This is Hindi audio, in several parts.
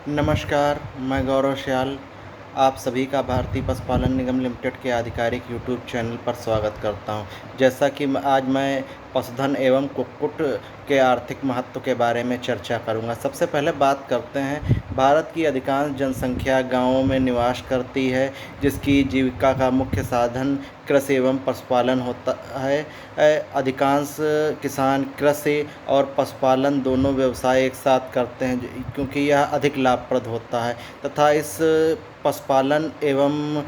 नमस्कार, मैं गौरव श्याल आप सभी का भारतीय पशुपालन निगम लिमिटेड के आधिकारिक यूट्यूब चैनल पर स्वागत करता हूं। जैसा कि आज मैं पशुधन एवं कुक्कुट के आर्थिक महत्व के बारे में चर्चा करूंगा। सबसे पहले बात करते हैं, भारत की अधिकांश जनसंख्या गांवों में निवास करती है, जिसकी जीविका का मुख्य साधन कृषि एवं पशुपालन होता है। अधिकांश किसान कृषि और पशुपालन दोनों व्यवसाय एक साथ करते हैं, क्योंकि यह अधिक लाभप्रद होता है तथा इस पशुपालन एवं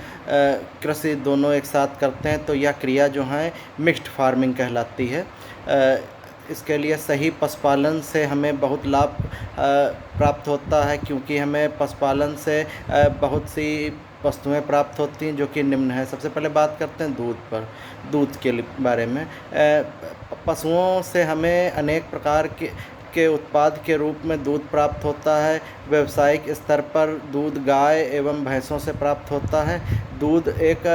कृषि दोनों एक साथ करते हैं तो यह क्रिया जो है मिक्स्ड फार्मिंग कहलाती है। इसके लिए सही पशुपालन से हमें बहुत लाभ प्राप्त होता है, क्योंकि हमें पशुपालन से बहुत सी वस्तुएं प्राप्त होती हैं जो कि निम्न है। सबसे पहले बात करते हैं दूध के बारे में। पशुओं से हमें अनेक प्रकार के उत्पाद के रूप में दूध प्राप्त होता है। व्यावसायिक स्तर पर दूध गाय एवं भैंसों से प्राप्त होता है। दूध एक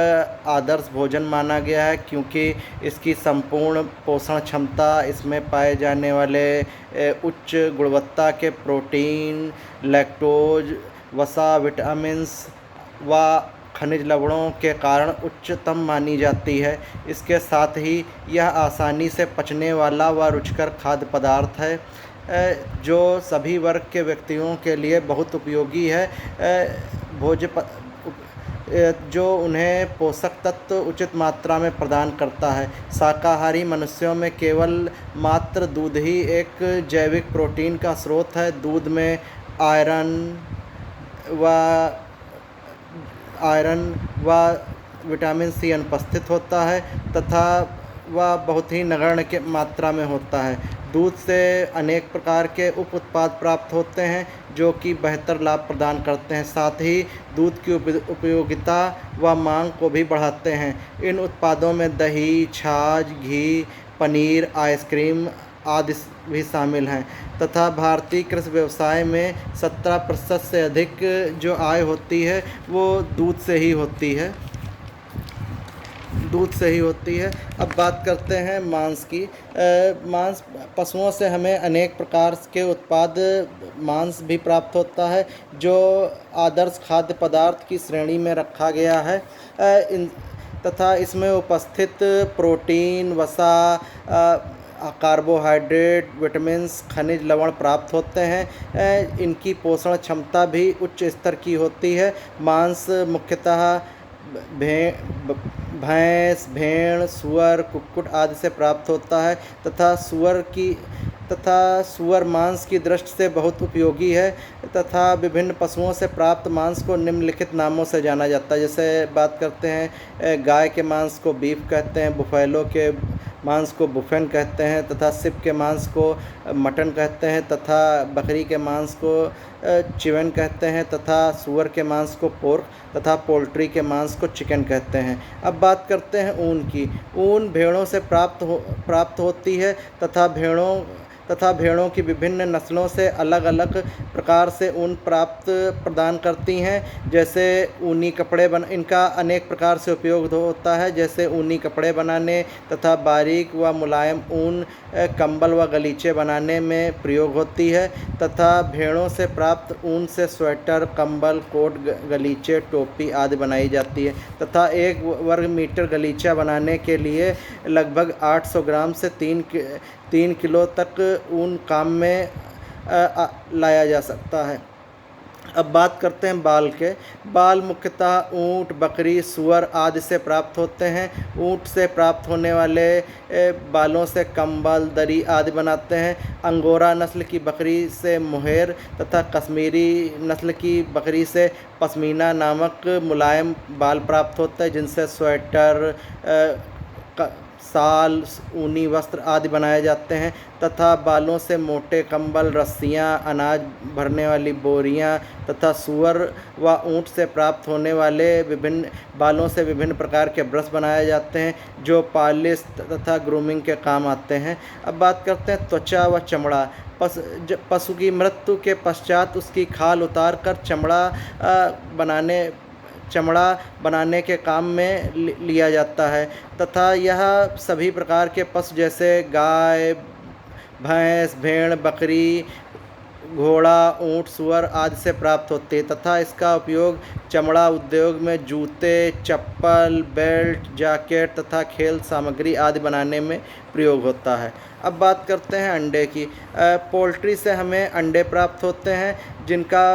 आदर्श भोजन माना गया है, क्योंकि इसकी संपूर्ण पोषण क्षमता, इसमें पाए जाने वाले उच्च गुणवत्ता के प्रोटीन, लैक्टोज, वसा, विटामिन्स व खनिज लवणों के कारण उच्चतम मानी जाती है। इसके साथ ही यह आसानी से पचने वाला व रुचिकर खाद्य पदार्थ है, जो सभी वर्ग के व्यक्तियों के लिए बहुत उपयोगी है। भोज्य जो उन्हें पोषक तत्व उचित मात्रा में प्रदान करता है। शाकाहारी मनुष्यों में केवल मात्र दूध ही एक जैविक प्रोटीन का स्रोत है। दूध में आयरन व विटामिन सी अनुपस्थित होता है तथा वह बहुत ही नगण्य के मात्रा में होता है। दूध से अनेक प्रकार के उप उत्पाद प्राप्त होते हैं, जो कि बेहतर लाभ प्रदान करते हैं। साथ ही दूध की उपयोगिता व मांग को भी बढ़ाते हैं। इन उत्पादों में दही, छाछ, घी, पनीर, आइसक्रीम आदि भी शामिल हैं तथा भारतीय कृषि व्यवसाय में 17% से अधिक जो आय होती है वो दूध से ही होती है। अब बात करते हैं मांस की। मांस, पशुओं से हमें अनेक प्रकार के उत्पाद मांस भी प्राप्त होता है, जो आदर्श खाद्य पदार्थ की श्रेणी में रखा गया है। तथा इसमें उपस्थित प्रोटीन, वसा, कार्बोहाइड्रेट, विटामिन्स, खनिज लवण प्राप्त होते हैं। इनकी पोषण क्षमता भी उच्च स्तर की होती है। मांस मुख्यतः भैंस, भेड़, सूअर, कुक्कुट आदि से प्राप्त होता है तथा सूअर मांस की दृष्टि से बहुत उपयोगी है तथा विभिन्न पशुओं से प्राप्त मांस को निम्नलिखित नामों से जाना जाता है। जैसे बात करते हैं, गाय के मांस को बीफ कहते हैं, बुफैलो के मांस को बुफेन कहते हैं तथा सिप के मांस को मटन कहते हैं तथा बकरी के मांस को चिकन कहते हैं तथा सूअर के मांस को पोर्क तथा पोल्ट्री के मांस को चिकन कहते हैं। अब बात करते हैं ऊन की। ऊन भेड़ों से प्राप्त होती है तथा भेड़ों की विभिन्न नस्लों से अलग अलग प्रकार से ऊन प्रदान करती हैं। जैसे ऊनी कपड़े इनका अनेक प्रकार से उपयोग होता है, जैसे ऊनी कपड़े बनाने तथा बारीक व मुलायम ऊन कंबल व गलीचे बनाने में प्रयोग होती है तथा भेड़ों से प्राप्त ऊन से स्वेटर, कंबल, कोट, गलीचे, टोपी आदि बनाई जाती है तथा 1 वर्ग मीटर गलीचा बनाने के लिए लगभग 800 ग्राम से 3 किलो तक ऊन काम में लाया जा सकता है। अब बात करते हैं बाल के। बाल मुख्यतः ऊँट, बकरी, सूअर आदि से प्राप्त होते हैं। ऊँट से प्राप्त होने वाले बालों से कंबल, दरी आदि बनाते हैं। अंगोरा नस्ल की बकरी से मोहेर तथा कश्मीरी नस्ल की बकरी से पश्मीना नामक मुलायम बाल प्राप्त होते हैं, जिनसे स्वेटर, शाल, ऊनी वस्त्र आदि बनाए जाते हैं तथा बालों से मोटे कंबल, रस्सियाँ, अनाज भरने वाली बोरियाँ तथा सूअर व ऊँट से प्राप्त होने वाले बालों से विभिन्न प्रकार के ब्रश बनाए जाते हैं, जो पॉलिश तथा ग्रूमिंग के काम आते हैं। अब बात करते हैं त्वचा व चमड़ा। पशु की मृत्यु के पश्चात उसकी खाल उतार कर चमड़ा बनाने के काम में लिया जाता है तथा यह सभी प्रकार के पशु जैसे गाय, भैंस, भेड़, बकरी घोड़ा, ऊँट, सूअर आदि से प्राप्त होती है तथा इसका उपयोग चमड़ा उद्योग में जूते, चप्पल, बेल्ट, जैकेट तथा खेल सामग्री आदि बनाने में प्रयोग होता है। अब बात करते हैं अंडे की। पोल्ट्री से हमें अंडे प्राप्त होते हैं जिनका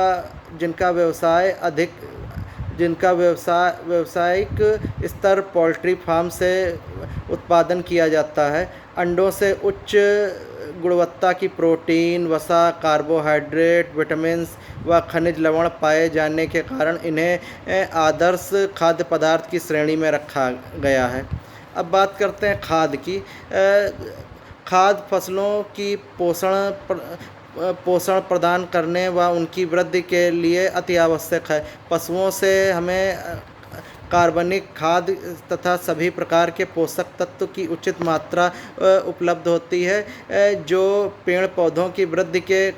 जिनका व्यवसाय अधिक जिनका व्यावसायिक स्तर पोल्ट्री फार्म से उत्पादन किया जाता है। अंडों से उच्च गुणवत्ता की प्रोटीन, वसा, कार्बोहाइड्रेट, विटामिन्स व खनिज लवण पाए जाने के कारण इन्हें आदर्श खाद्य पदार्थ की श्रेणी में रखा गया है। अब बात करते हैं खाद की। खाद फसलों की पोषण प्रदान करने व उनकी वृद्धि के लिए अति आवश्यक है। पशुओं से हमें कार्बनिक खाद तथा सभी प्रकार के पोषक तत्व की उचित मात्रा उपलब्ध होती है जो पेड़ पौधों की वृद्धि के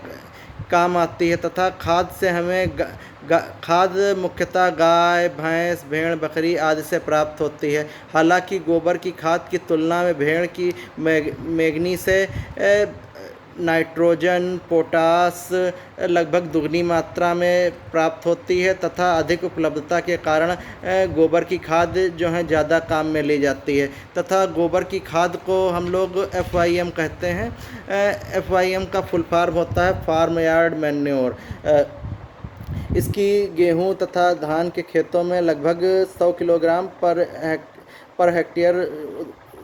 काम आती है तथा खाद से हमें खाद मुख्यतः गाय, भैंस, भेड़, बकरी आदि से प्राप्त होती है। हालांकि गोबर की खाद की तुलना में भेड़ की मैंगनी से नाइट्रोजन, पोटास लगभग दुगनी मात्रा में प्राप्त होती है तथा अधिक उपलब्धता के कारण गोबर की खाद जो है ज़्यादा काम में ली जाती है तथा गोबर की खाद को हम लोग FYM कहते हैं। FYM का फुल फॉर्म होता है फार्म यार्ड मैन्योर। इसकी गेहूं तथा धान के खेतों में लगभग 100 किलोग्राम पर हेक्टेयर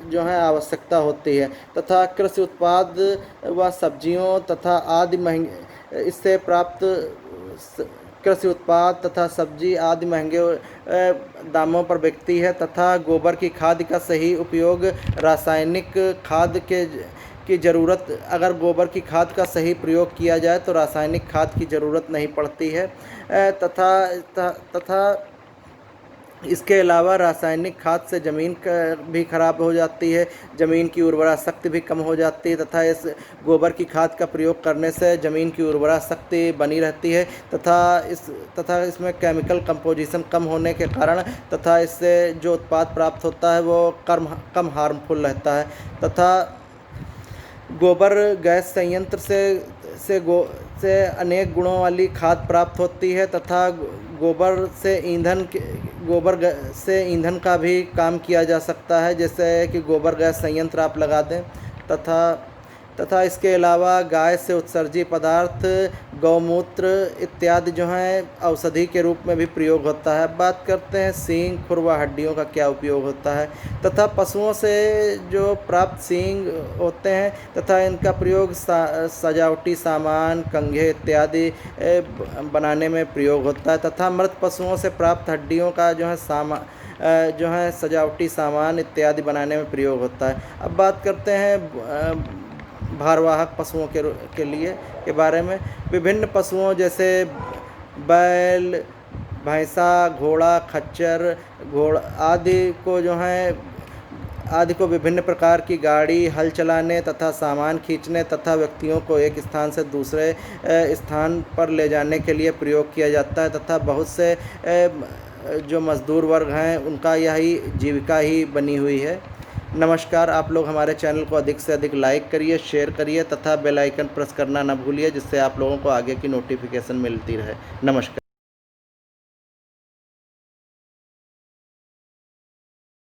जो है आवश्यकता होती है तथा कृषि उत्पाद व सब्जियों तथा आदि महंगे इससे प्राप्त कृषि उत्पाद तथा सब्जी आदि महंगे दामों पर बिकती है तथा गोबर की खाद का सही उपयोग रासायनिक खाद की ज़रूरत अगर गोबर की खाद का सही प्रयोग किया जाए तो रासायनिक खाद की ज़रूरत नहीं पड़ती है तथा इसके अलावा रासायनिक खाद से ज़मीन भी खराब हो जाती है, ज़मीन की उर्वरा शक्ति भी कम हो जाती है तथा इस गोबर की खाद का प्रयोग करने से ज़मीन की उर्वरा शक्ति बनी रहती है तथा इसमें केमिकल कंपोजिशन कम होने के कारण तथा इससे जो उत्पाद प्राप्त होता है वो कम हार्मफुल रहता है तथा गोबर गैस संयंत्र से अनेक गुणों वाली खाद प्राप्त होती है तथा गोबर से ईंधन का भी काम किया जा सकता है, जैसे कि गोबर गैस संयंत्र आप लगा दें तथा इसके अलावा गाय से उत्सर्जित पदार्थ, गौमूत्र इत्यादि जो हैं औषधि के रूप में भी प्रयोग होता है। बात करते हैं सींग, खुर व हड्डियों का क्या उपयोग होता है तथा पशुओं से जो प्राप्त सींग होते हैं तथा इनका प्रयोग सजावटी सामान, कंघे इत्यादि बनाने में प्रयोग होता है तथा मृत पशुओं से प्राप्त हड्डियों का जो है सजावटी सामान इत्यादि बनाने में प्रयोग होता है। अब बात करते हैं भारवाहक पशुओं के बारे में। विभिन्न पशुओं जैसे बैल, भैंसा, घोड़ा, खच्चर आदि को विभिन्न प्रकार की गाड़ी, हल चलाने तथा सामान खींचने तथा व्यक्तियों को एक स्थान से दूसरे स्थान पर ले जाने के लिए प्रयोग किया जाता है तथा बहुत से जो मजदूर वर्ग हैं उनका यही जीविका ही बनी हुई है। नमस्कार। आप लोग हमारे चैनल को अधिक से अधिक लाइक करिए, शेयर करिए तथा बेल आइकन प्रेस करना ना भूलिए जिससे आप लोगों को आगे की नोटिफिकेशन मिलती रहे। नमस्कार।